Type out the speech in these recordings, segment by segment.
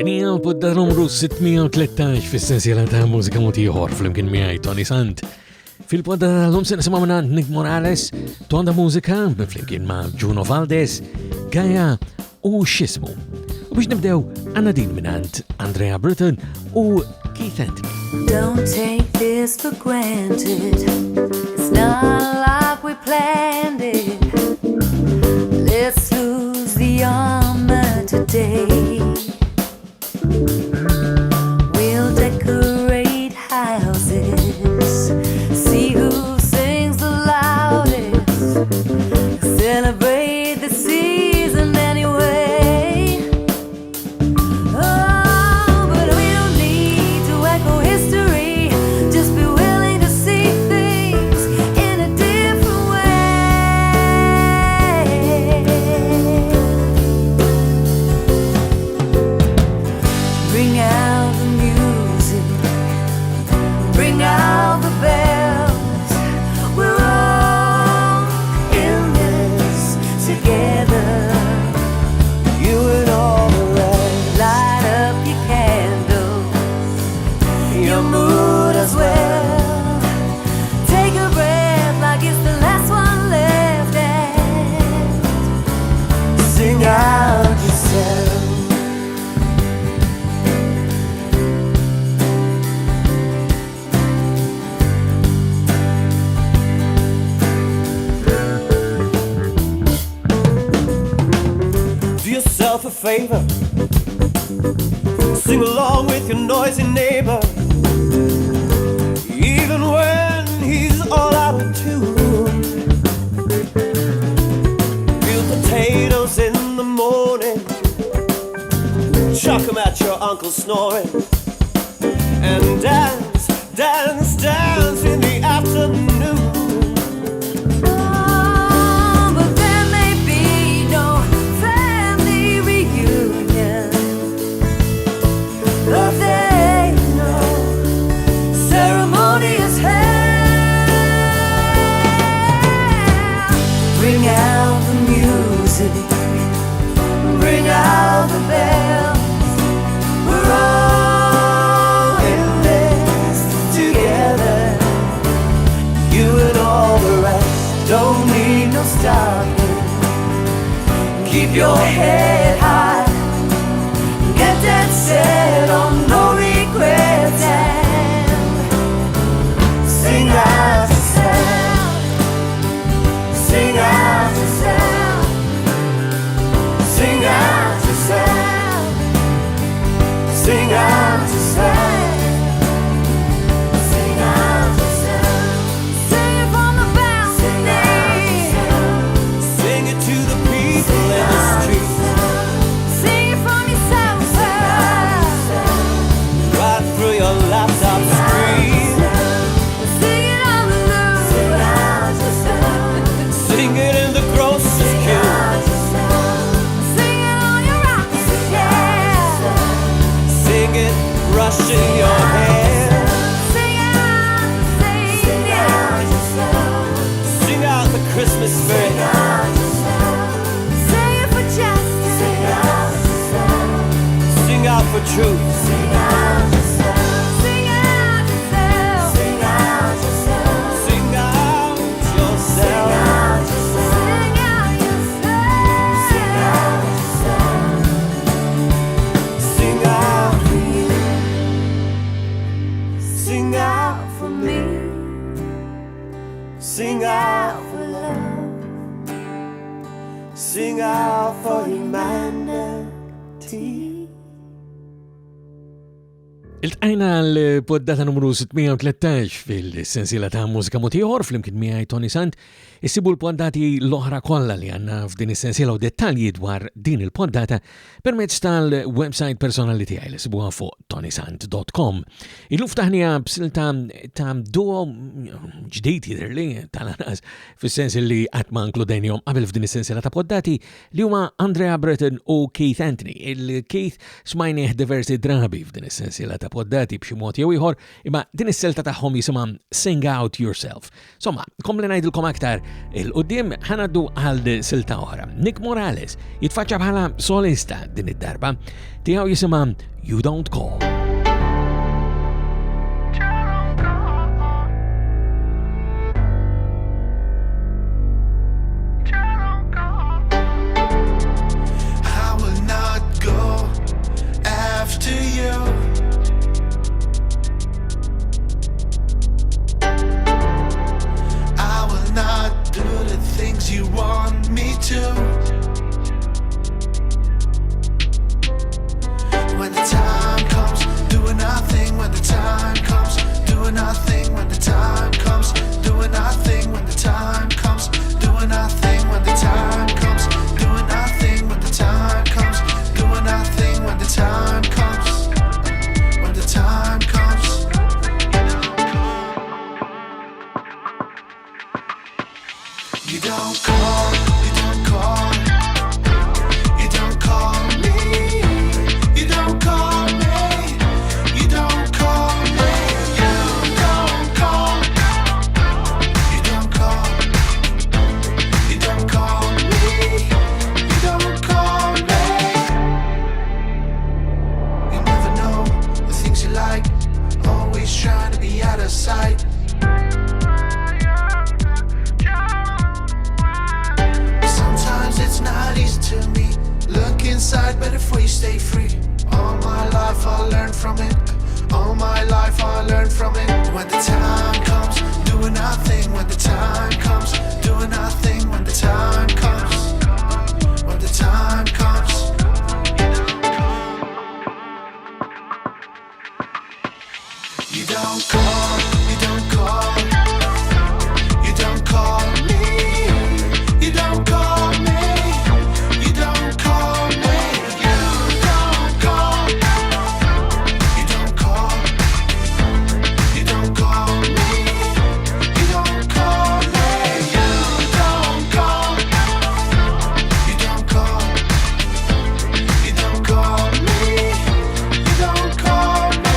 Dinja l-podda numru 613 fis-sensiela ta' Mużika Mod Ieħor fl-imkien miegħi Toni Sant. Fil-podda l-lum se nisimgħu minn Nick Morales, Todamusica fl-imkien ma' Juno Valdez, Gaia u Shismu. U biex nibdew għandna din minn Andrea Britton u Keith Anthony. Don't take this for granted. It's not like we planned it. Let's lose the armor today. We'll decorate houses, see who sings the loudest, celebrate the season anyway. Oh, but we don't need to echo history, just be willing to see things in a different way. Bring out the music, bring out the bells. We're all in this together. You and all the rest. Light up your candles, your mood as well. Take a breath like it's the last one left, and sing out yourself. Do yourself a favor, sing along with your noisy neighbor, even when he's all out of tune. Peel potatoes in the morning, chuck 'em at your uncle snoring, and dance, dance, dance in the afternoon. Oh, but there may be no family reunion, but there ain't no ceremony as hell. Bring out the music, bring out the bells. We're all in this together. You and all the rest don't need no stopping. Keep your head high, get that set on no regrets, and sing out yourself, sing out yourself, sing out yourself, sing out yourself. Sing out yourself. Sing it from the balcony. Sing it to the people in the street, Sing it from yourself. right through your laptop screen. Sing it on the loop. Sing it in the grocer's queue. Sing it on your rocks, yeah. Sing it brushing your hair. Sing out, sing out. Sing out the Christmas spirit. Sing it for justice. Sing out for truth. Sing out yourself. Sing out yourself. Sing out yourself. Sing out yourself. Sing out yourself. Sing out For you. Sing out for me. Sing out For love. Sing out for humanity. Il-tqajna l-poddata numru 613 fil-sensiela ta' Mużika Mod Ieħor fl-imkien miegħi Toni Sant. Issibu l-poddati l-oħra kollha li għandna f'din is-sensiela u dettalji dwar din il-poddata permezz tal-website personali tiegħi li sibuha fuq ToniSant.com. Illum ftaħnija b'silta ta' duo ġdid jidherli tal-anas fis-sens li qatt ma nkludejnihom qabel f'din is-sensiela ta' poddati li huma Andrea Britton u Keith Anthony. Il-Keith smajnieh diversi drabi f'din is-sensiela ta' poddati b'xi mod jew ieħor, imma din is-selta tagħhom jisimha Sing Out Yourself. Somma, kom li ngħidilkom aktar il-qudiem ħanaddu għal silta oħra. Nick Morales jitfaċċa bħala solista din id-darba tiegħu jisimha You Don't Call. To you, I will not do the things you want me to. When the time comes, doing nothing. When the time comes, doing nothing. When the time comes, doing nothing. When the time comes, doing nothing. When the time comes, doing nothing. When the time comes, doing nothing. When the time comes. Time comes, you don't call, you don't call, you don't call me, you don't call me, you don't call me, you don't call, you don't call, you don't call me, you don't call me. You never know the things you like, always trying to be out of sight. Sometimes it's not easy to me. Look inside, but before you stay free. All my life I learned from it. All my life I learned from it. When the time comes, doing nothing. When the time comes, doing nothing. When the time comes, when the time comes. You don't call, you don't call, you don't call me, you don't call me, you don't call me, you don't call, you don't call, you don't call me, you don't call me, you don't call, you don't call, you don't call me, you don't call me.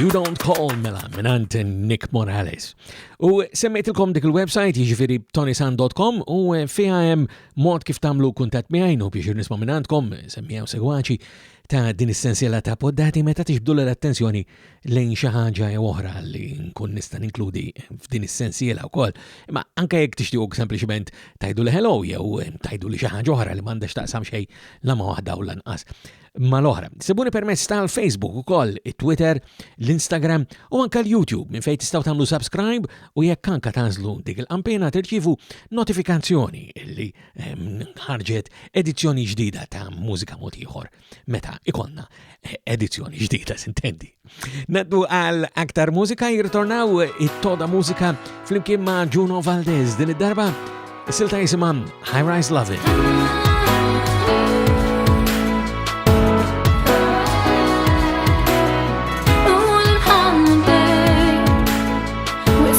You Don't Call mela minant Nick Morales. U semmejtilkom dik il-website jiġifieri ToniSant.com u fiha hemm mod kif tagħmlu kuntatt miegħi u biex nisma' minantkom semmijaw segwaċi ta' din essenzjala ta' poddati meta tixbdu l-attenzjoni lejn xi ħaġa jew oħra li nkun nista' ninkludi f'din essenzjala wkoll. Imma anke jekk tixtiequ sempliċement tajdu li hello jew tajdu li xi ħaġa oħra li m'għandax taqsam xejn la ma waħda u lanqas mal-oħra. Sibuni permezz tal-Facebook ukoll, it-Twitter, l-Instagram u anke l-YouTube minn fejn tistgħu tagħmlu subscribe u jekk anke tażlu dik il-qampena tirċievu notifikazzjoni li ħarġet edizzjoni ġdida ta' Mużika Mod Ieħor meta ikonna edizzjoni ġdida sintendi. Naddu għal aktar mużika jirtornaw it-Todamusica flimkien ma' Juno Valdez din id-darba is-silta jisimha High Rise Lovin.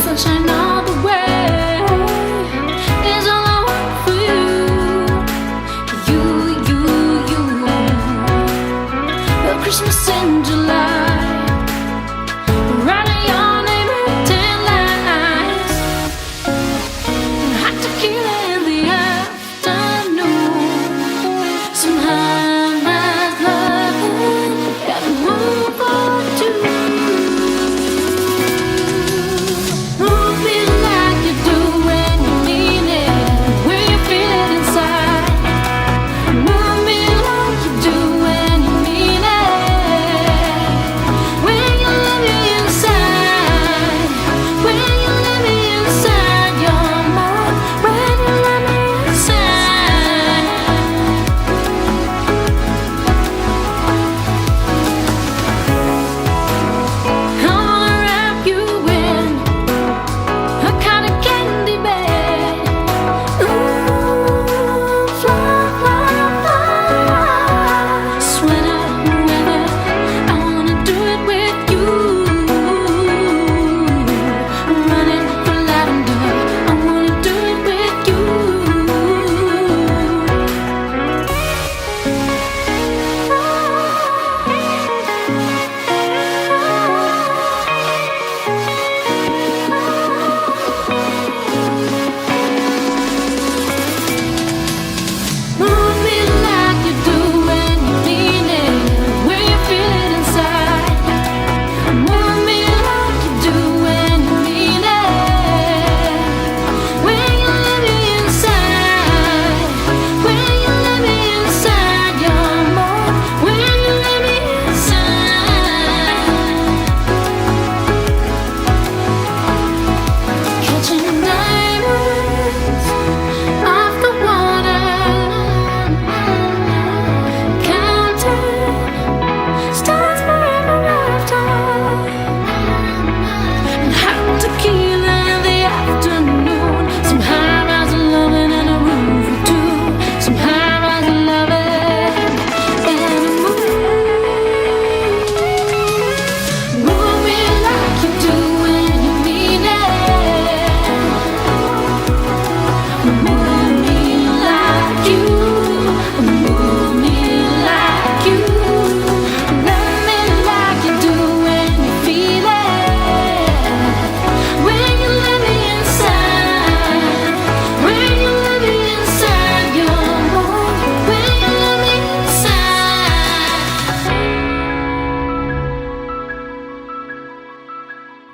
Sunshine all the way is all I want for you. The Christmas in July, writing your name in 10 lines, hot tequila in the afternoon.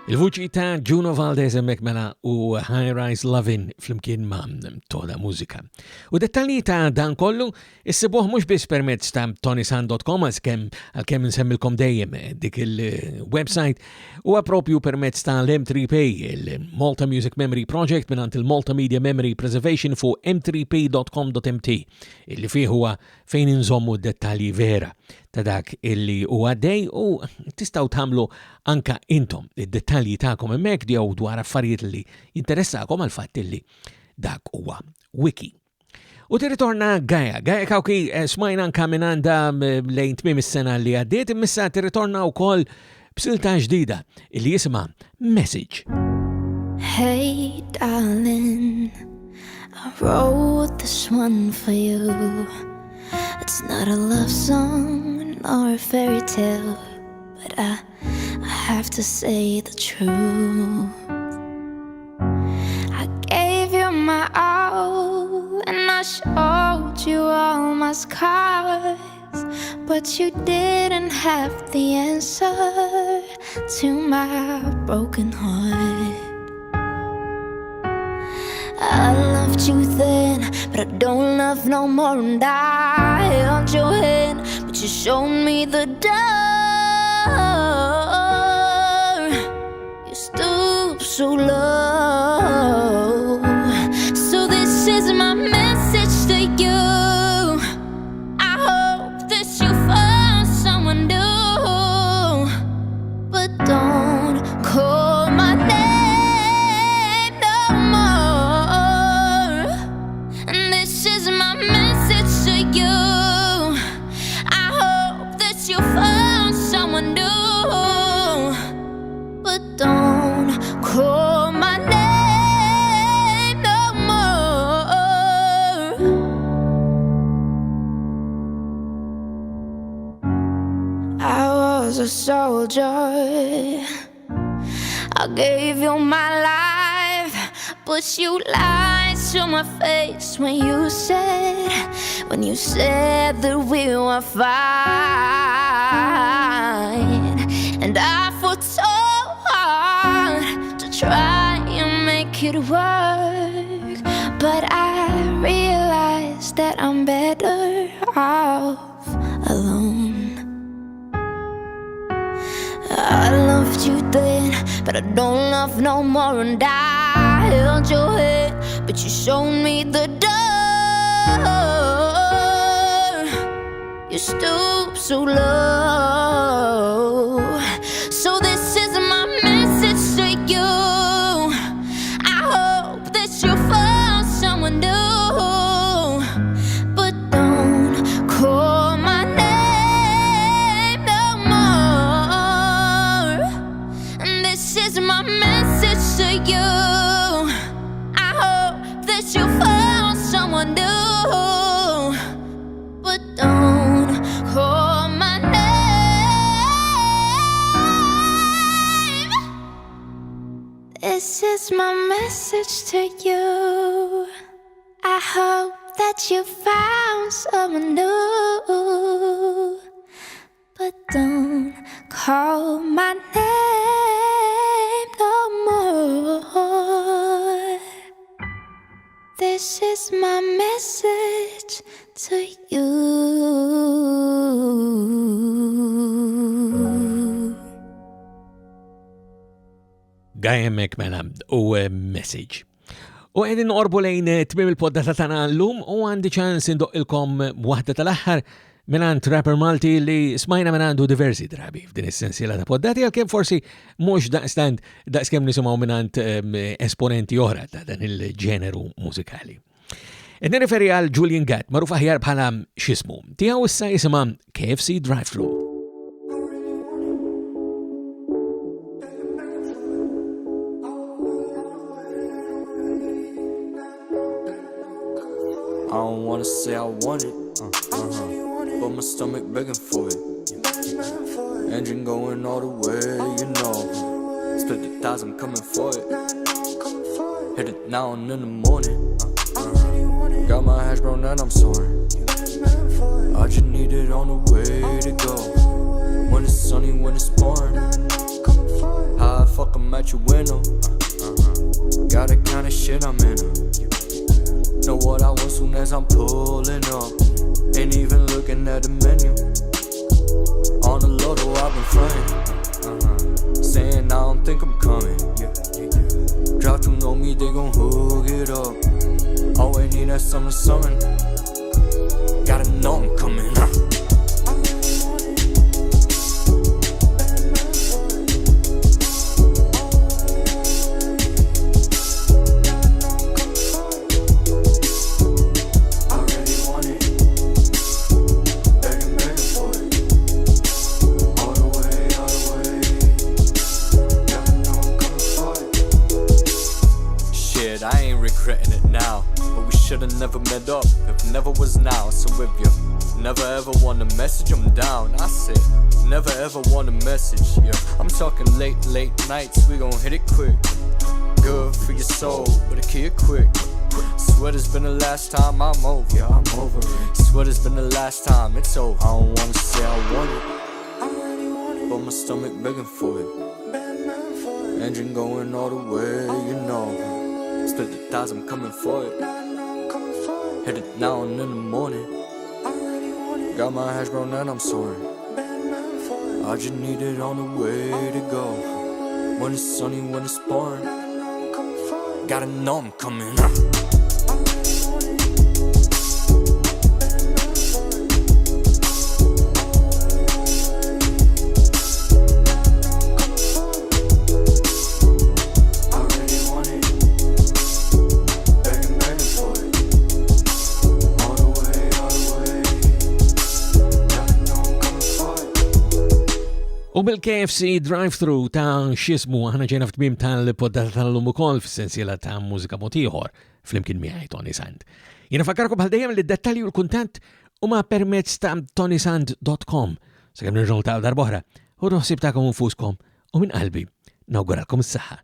Il-vuċi ta' Juno Valdez emmek mela u High Rise Lovin flimkien ma' Todamusica. U dettalji ta' dan kollu issibuh mux bis permezz ta' ToniSant.com għal-kem nsemmilkom dejjem dik il-website u għapropju permezz ta' l-M3P, il-Malta Music Memory Project minant il-Malta Media Memory Preservation fu m3p.com.mt illi fih huwa fejn inżommu dettalji vera ta' dak illi u għaddej u tistaw tamlu anka intom id-dettalji ta'kom emmek dijaw dwar affarijiet li jinteressakom għal-fatt illi dak huwa wiki. U tirritorna Gaia. Gaia kawki smajna anka minanda lejn tmiem is-sena li għaddiet imissa tirritorna wkoll b'silta ġdida illi jisima Message. Hey darling, I wrote this one for you. It's not a love song or a fairy tale, but I have to say the truth. I gave you my all and I showed you all my scars, but you didn't have the answer to my broken heart. I loved you then, but I don't love no more. And I held your hand, but you showed me the door. You stooped so low. So this is my message to you. I hope that you found someone new, but don't call my name. A soldier, I gave you my life, but you lied to my face when you said that we were fine. And I fought so hard to try and make it work, but I realized that I'm better off alone. I loved you then, but I don't love no more. And I held your hand, but you showed me the door. You stooped so low. So this is my message to you. I hope that you found someone new, but don't call my name no more. And this is my message to you. I hope that you found someone new, but don't call my name. This is my message to you. I hope that you found someone new, but don't call my name no more. This is my message to you. Gaia mela u message. U għedin orbu lejn tmim il-poddata tana l-lum u għandi ċans indoqilkom waħda tal-axħar minant rapper Malti li smajna minandu diversi drabi f'din essenzjela ta' poddati għal-kem forsi mux daqskem nisimaw minant esponenti oħra ta' dan il-ġeneru mużikali. Nirreferi għal Julian Gatt, marruf aħjar bħala Shismu, tiegħu issa jisimha KFC Drivethru. I don't wanna say I want it, but my stomach begging for it. Engine going all the way, you know. Split the thighs, I'm coming for it. Hit it now and in the morning. Got my hash brown and I'm soaring. I just need it on the way to go. When it's sunny, when it's pouring. How I fuck 'em I'm at your window. Got the kind of shit I'm in. Know what I want soon as I'm pulling up. Ain't even looking at the menu. On the low though I've been frontin'. Saying I don't think I'm coming. Drop to know me, they gon' hook it up. All I need that summer summon. Gotta know I'm coming. I ain't regretting it now, but we should've never met up if never was now. So if you never ever want a message, I'm down. I said, never ever want a message, yeah. I'm talking late nights, we gon' hit it quick. Good for your soul, but it kill quick. Swear it's been the last time I'm over, yeah, I'm over it. Swear it's been the last time it's over. I don't wanna say I want it, but my stomach begging for it. Engine going all the way, you know. Split the thighs, I'm coming for it. Hit it now and in the morning. Got my hash brown and I'm soaring. I just need it on the way to go. When it's sunny, when it's pouring. Gotta know I'm coming. U bil-KFC Drivethru ta' Shismu aħna ġejna f'tmiem tal-poddata tal-lum ukoll f'sensiela ta' Mużika Mod Ieħor flimkien miegħi Toni Sant. Jiena fakkarkom bħal dejjem li d-dettalji u l-kuntatt huma permezz ta' ToniSant.com. Sakemm nirġgħu ta' darb'oħra u noħsib tagħkom infuskom u minn qalbi nawguralkom is-saħħa.